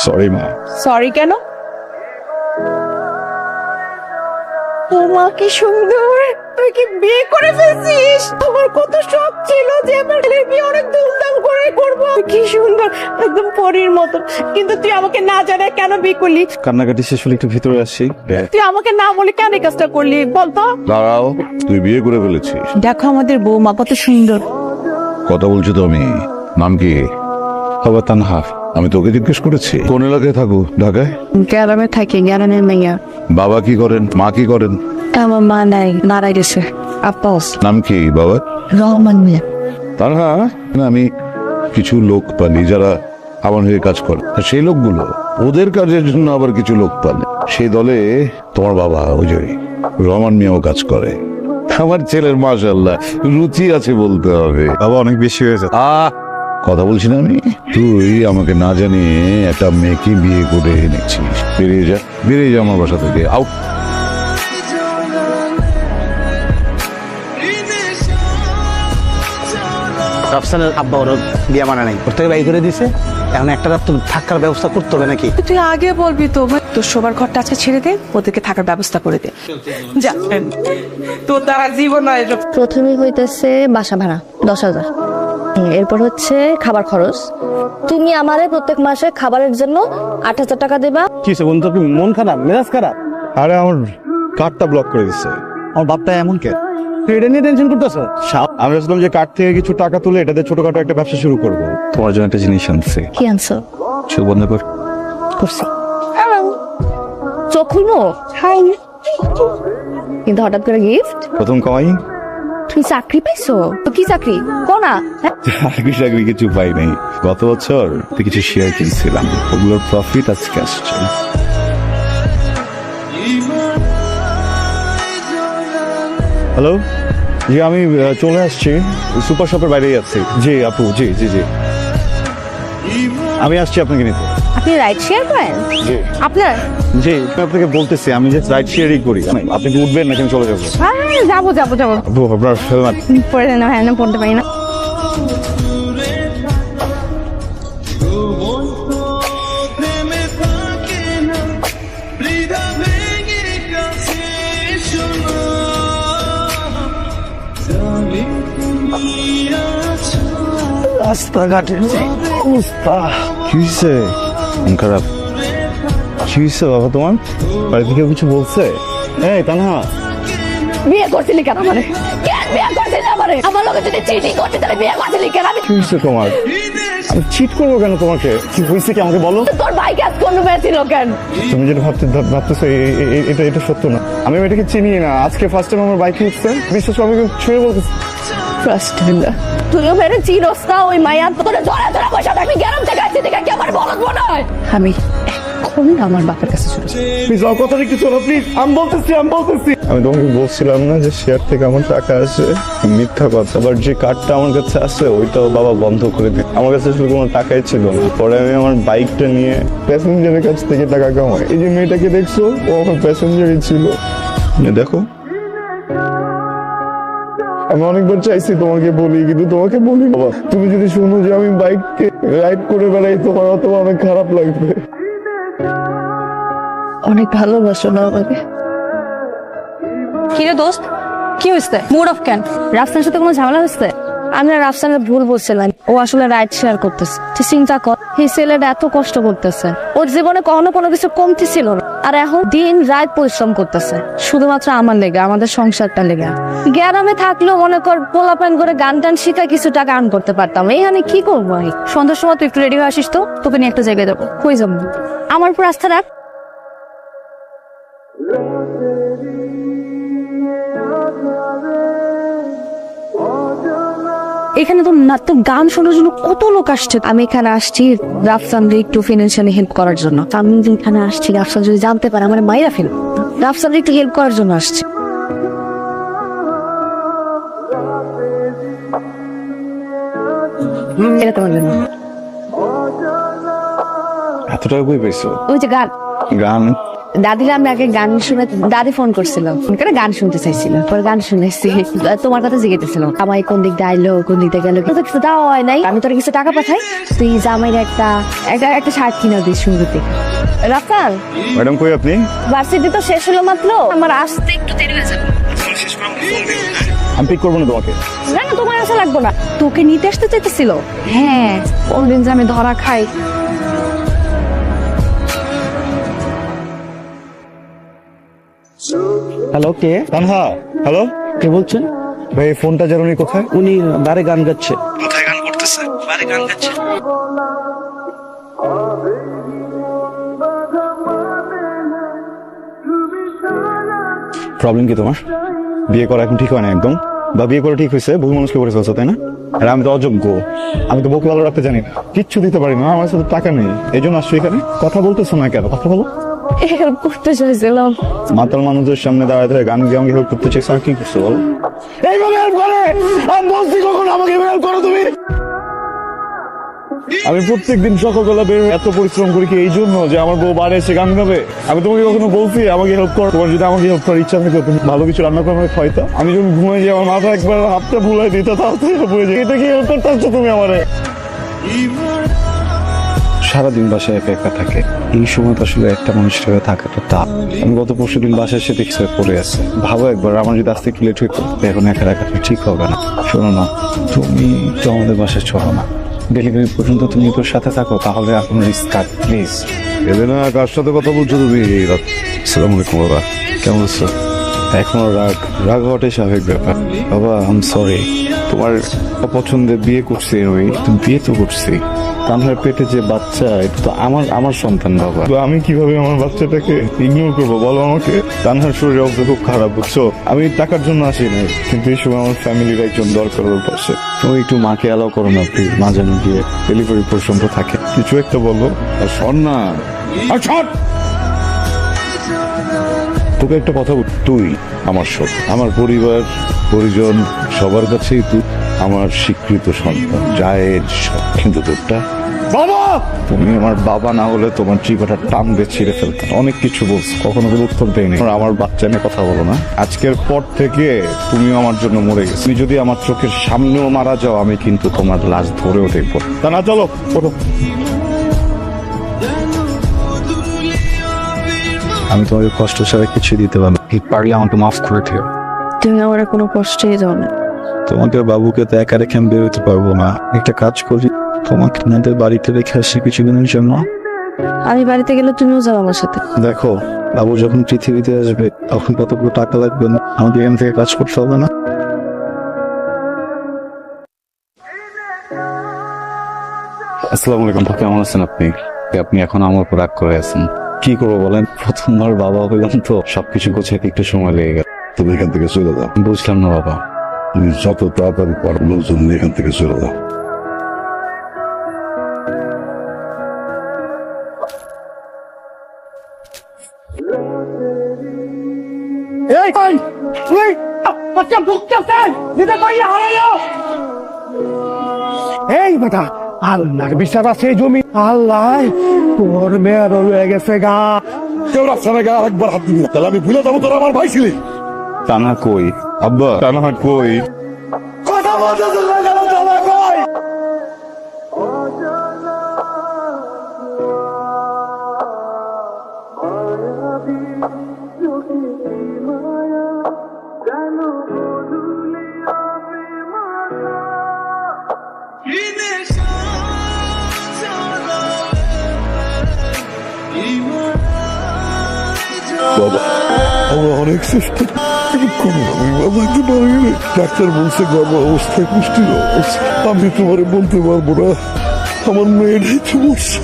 Sorry মা। Sorry কেন? তোমা কি সুন্দর, তুই কি বিয়ে করে ফেলছিস? আমার কত শখ ছিল যে আমার ছেলের বিয়ে অনেক ধুমধাম করে করব। কি সুন্দর, একদম পরীর মতো। কিন্তু তুই আমাকে না জানায় কেন বিয়ে করলি? কান্নাকাটি শেষ হলে একটু ভিতরে আসি। তুই আমাকে না বলে কেন এই কাজটা করলি বলতো? দাঁড়াও, তুই বিয়ে করে ফেলেছিস? দেখো আমাদের বৌমা কত সুন্দর। কথা বলছো তো আমি। নাম কি? খবর তানহা। আমি তোকে জিজ্ঞেস করেছি কোন এলাকায় থাকো? ঢাকায়? গ্রামে থাকি, গ্রামের মেয়ে। বাবা কি করেন, মা কি করেন? আমার মা নাই, মারা গেছে। আব্বাস। নাম কি বাবা? রহমান মিয়া। তানহা, আমি কিছু লোক পালি যারা আমার হয়ে কাজ করে। আর সেই লোকগুলো ওদের কাজের জন্য আবার কিছু লোক পালে। সেই দলে তোমার বাবা ওই যে রহমান মিয়াও কাজ করে। আমার ছেলের মাশাআল্লাহ রুচি আছে বলতে হবে। বাবা অনেক বেশি হয়ে যায়। কথা বলছি না আমি। তুই আমাকে না জানিয়ে একটা মেয়েকে বিয়ে করে এনেছিস। বেরিয়ে যা, বেরিয়ে যা আমার বাসা থেকে। আউট। রাফসানের আব্বা ওর বিয়ে মানে নাই, ওর থেকে বাই করে দিছে। এখন একটা রাত তো থাকার ব্যবস্থা করতে হবে নাকি? তুই আগে বলবি তো, তোর শোবার ঘরটা আছে ছেড়ে দে, ওদেরকে থাকার ব্যবস্থা করে দে। যা, তোর দ্বারা জীবন নয়। প্রথমেই হইতেছে বাসা ভাড়া 10,000, এরপর হচ্ছে খাবার খরচ। তুমি আমারে প্রত্যেক মাসে খাবারের জন্য 8,000 টাকা দেবা। কি বন্ধু, তুমি মন খারাপ, মেজাজ খারাপ? আরে আমার কার্ডটা ব্লক করে দিচ্ছে। আমার বাপটা এমন কে? তুই এটা নিয়ে টেনশন করতেছো? আমি ভাবছিলাম যে কার্ড থেকে কিছু টাকা তুলে এটাতে ছোটখাটো একটা ব্যবসা শুরু করবো। তোমার জন্য একটা জিনিস আনছি। কি আনছো? চোখ বন্ধ কর। করছি। চোখ খুলবো? কিন্তু হঠাৎ করে গিফট? প্রথম কামাই। তুমি চাকরি পাইছো? তো কি চাকরি? কোনা? চাকরি চাকরি কিছু পাই নাই। গত বছর কিছু শেয়ার কিনছিলাম, ওগুলোর প্রফিট আজকে আসছে। হ্যালো, জি আমি চলে আসছি, সুপার শপের বাইরেই আছি। জি আপু, জি জি জি, আমি আসছি আপনাকে নিতে। আপনি রাইড শেয়ার করেন? জি আপনার? জি, আমি আপনাকে বলতেছি আমি যে রাইড শেয়ারই করি। আপনি কি উঠবেন নাকি আমি চলে যাবো? হ্যাঁ, যাবো যাবো যাবো। আপু আপনার হেলমেট। পরে না, হ্যাঁ না, পড়তে পারি না। রাস্তাঘাটের অবস্থা কি হয়েছে? মন খারাপ? কি হয়েছে বাবা তোমার? বাড়ি থেকে কিছু বলছে? এই তানহা, বিয়ে করছিলি কেন আমারে? কেন বিয়ে করছিলি আমারে? আমার লোকে যদি চিটিং করতে তাহলে বিয়ে করছিলি কেন? কি হয়েছে তোমার? আমি চিট করবো কেন তোমাকে? কি হয়েছে কি আমাকে বলো। তোর ভাই কাজ কোন পেয়েছিল কেন? তুমি যেটা ভাবতেছো এটা সত্য না। আমি এটাকে চিনি না। আজকে ফার্স্ট টাইম আমার বাইক উঠছে, বিশ্বাস করো আমি ছুঁয়ে বলতেছি। ফার্স্ট টাইম না, তুইও মেরে চিরস না। ওই মায়া তোরে জড়া জড়া বসে থাকবি, গ্যারাম থেকে আসছি দেখে কি আমার বলদ মনে হয়? আমি এখন আমার বাপের কাছে চলে যাবো। প্লিজ আমার কথা একটু শোনো প্লিজ। আমি বলতেছি। আমি তোমাকে বলছিলাম না যে শেয়ার থেকে আমার টাকা আসে? মিথ্যা কথা। আবার যে কার্ডটা আমার কাছে আছে ওইটাও বাবা বন্ধ করে দিই। আমার কাছে আসলে কোনো টাকাই ছিল না। পরে আমি আমার বাইকটা নিয়ে প্যাসেঞ্জারের কাছ থেকে টাকা কামাই। এই যে মেয়েটাকে দেখছো, ও আমার প্যাসেঞ্জারই ছিল। দেখো, আমি অনেকবার চাইছি তোমাকে বলি, কিন্তু তোমাকে বলি বাবা। তুমি যদি শুনো যে আমি বাইককে রাইড করে বেড়াই, তোমার অথবা অনেক খারাপ লাগবে। অনেক ভালোবাসো না আমাকে? কিরে দোস্ত, কি হয়েছে? মুড অফ কেন? রাফসানের সাথে কোনো ঝামেলা হয়েছে? আমি না রাফসানের ভুল বলছিলাম। ও আসলে রাইড শেয়ার করতেছে। তুই চিন্তা কর, এই ছেলেটা এত কষ্ট করতেছে, ওর জীবনে কখনো কোনো কিছু কমতি ছিল না, আর এখন দিন রাত পরিশ্রম করতেছে শুধুমাত্র আমার লেগে, আমাদের সংসারটা লেগে। গ্রামে থাকলেও মনে কর পোলাপান করে গান টান শিখা কিছু টাকা আর্ন করতে পারতাম। এখানে কি করবো আমি? সন্ধ্যার সময় তুই একটু রেডি হয়ে আসিস তো, তোকে নিয়ে একটা জায়গায় যাবো। কই যাবো? আমার উপর আস্থা রাখ। এখানে তো না, তোর গান শোনার জন্য কত লোক আসছে। আমি এখানে আসছি রাফসানকে একটু ফিনান্সিয়ালি হেল্প করার জন্য। আমি যে এখানে আসছি, রাফসান যদি জানতে পারে আমার মাইরা ফেল। রাফসানকে একটু হেল্প করার জন্য আসছি। এটা তোমার জন্য। এত টাকা কই পাইছো? ওই যে গান, গান দাদিরা আমি আগে গান শুনে, দাদি ফোন করছিল, ফোন করে গান শুনতে চাইছিল, পরে গান শুনেছি, তোমার কথা জিজ্ঞেসছিল আমায় কোন দিক দিয়ে আইলো, কোন দিক দিয়ে গেলো, কিন্তু কিছু দেওয়া হয় নাই। আমি তোর কিছু টাকা পাঠাই, তুই জামাইয়ের একটা শার্ট কিনে দিস সুন্দর দেখে। রাফসান, ম্যাডাম কই আপনি? ভার্সিটি তো শেষ হলো মাত্র, আমার আসতে একটু দেরি হয়ে যাবে। আমি পিক করবো না তোমাকে। না না, তোমার আসা লাগবো না। তোকে নিতে আসতে চাইতেছিল? হ্যাঁ, কোনদিন যে আমি ধরা খাই। হ্যালো, কে? তানহা, হ্যালো, কে বলছেন? ভাই এই ফোনটা জানুনি কোথায়? উনি বারে গান গাচ্ছে। কোথায় গান করতেছে? বারে গান গাচ্ছে। প্রবলেম কি তোমার? বিয়ে করা এখন ঠিক হয় না একদম, বা বিয়ে করা ঠিক হয়েছে ভুল মানুষকে করে ফেলছো, তাই না? আর আমি তো অযোগ্য, আমি তো বউকে ভালো রাখতে জানি না, কিচ্ছু দিতে পারি না, আমার সাথে টাকা নেই, এই জন্য আসছো এখানে। কথা বলতেছো না কেন? কথা বলো। হেল্প করতে চাইছিলাম। মাতাল মানুষদের সামনে দাঁড়ায় দাঁড়ায় গান গিয়ে আমাকে হেল্প করতে চাইছো, আর কি করছো বলো? এইভাবে হেল্প করে? আমি বলছি কখন আমাকে হেল্প করো তুমি? আমি প্রত্যেকদিন সকালবেলা বের হয়ে এত পরিশ্রম করি কি এই জন্য যে আমার বউ বাড়ি এসে গান গাবে? আমি তোমাকে কখনো বলছি আমাকে হেল্প করো? তোমার যদি আমাকে হেল্প করার ইচ্ছা থাকে তুমি ভালো কিছু রান্না করে আমাকে খাইতা। আমি যখন ঘুমাই যাই আমার মাথা একবার হাতটা ভুলাই দিত, তাও তো হেল্প হয়ে যায়। এটা কি হেল্প করতে আসছো তুমি আমারে? সারাদিন বাসায় একা একা থাকে, এই সময় তো আসলে একটা মানুষের হয়ে থাকাটা তা। আমি গত পরশু দিন বাসায় এসে দেখছি পড়ে আছে। ভাবো একবার, আমার যদি আসতে একটু লেট হইতো, এখন একা রাখাটা ঠিক হবে না। শোনো না, তুমি তো আমাদের বাসায় চলো না, ডেলিভারি পর্যন্ত তুমি তোর সাথে থাকো, তাহলে এখন রিস্ক কাট প্লিজ। এদের না, কার সাথে কথা বলছো তুমি? আসসালামু আলাইকুম বাবা। কেমন আছো? এখনো রাগ হওয়াটাই স্বাভাবিক ব্যাপার। বাবা আম সরি, তোমার অপছন্দে বিয়ে করছি ওই, তুমি বিয়ে তো করছি। তানহার পেটে যে বাচ্চা, এটা তো আমার সন্তান বাবা। তো আমি কিভাবে আমার বাচ্চাটাকে ইগনোর করবো বলো আমাকে? তানহার শরীরের অবস্থা খুব খারাপ, বুঝছো? আমি টাকার জন্য আসি নাই, কিন্তু এই সময় আমার ফ্যামিলির একজন দরকার ওর পাশে। তুমি একটু মাকে অ্যালাউ করো না প্লিজ, মাঝে গিয়ে ডেলিভারি পর্যন্ত থাকে, কিছু একটা বলো। আর শোন না, আর শোন, তোকে একটা কথা বল, তুই আমার সব, আমার পরিবার পরিজন সবার কাছেই তুই আমার স্বীকৃত সন্তান, জায়েজ সব। কিন্তু তোরটা বাবা, তুমি আমার বাবা না হলে তোমার জিভাটা টান দিয়ে ছিঁড়ে ফেলতে। অনেক কিছু বলছো, কখনো কোনো উত্তর দেয়নি। আমার বাচ্চা নিয়ে কথা বলো না। আজকের পর থেকে তুমিও আমার জন্য মরে গেছো। তুমি যদি আমার চোখের সামনেও মারা যাও, আমি কিন্তু তোমার লাশ ধরেও দেখবো। তা না, চলো ওঠো। আমি তোমাকে কষ্ট ছাড়া কিছু দিতে পারবো, পারলে আমাকে মাফ করে দিও। তুমি আমার কোনো কষ্টই দাও না। তোমাকে বাবুকে তো একা রেখে আমি বেরোতে পারবো না। একটা কাজ করি, তোমাকে আমাদের বাড়িতে রেখে আসি কিছুদিনের জন্য। আমি বাড়িতে গেলে তুমিও যাও আমার সাথে। দেখো, বাবু যখন পৃথিবীতে আসবে তখন কতগুলো টাকা লাগবে না, আমাকে এখান থেকে কাজ করতে হবে না? আসসালামু আলাইকুম, কেমন আছেন আপনি? আপনি এখন আমার উপর রাগ করে আছেন। কি করবো বলেন, প্রথমবার বাবা হইলাম তো সবকিছু গোছাইতে একটু সময় লেগে গেল। তুমি এখান থেকে চলে যাও। বুঝলাম না বাবা। তুমি যত তাড়াতাড়ি পারো লোকজন নিয়ে এখান থেকে চলে যাও। এই বেটা, আল্লাহর বিচার আছে জমি। আল্লাহ তোর মেয়ের হয়ে গেছে গা। কেউ রাস্তায় গা একবার হাত দিবি না, তাহলে আমি ভুলে যাবো তোর আমার ভাই ছিলি। তানহা কই? আব্বা, তানহা কই? কথা বলতে গেল চলে কই? বাবা, আমরা অনেক চেষ্টা বাবাকে পারিনি। ডাক্তার বলছে বাবা অবস্থায় পুষ্টির অবস্থা। আমি তোমারে বলতে পারবো না, আমার মেয়েটাই তো বলছে।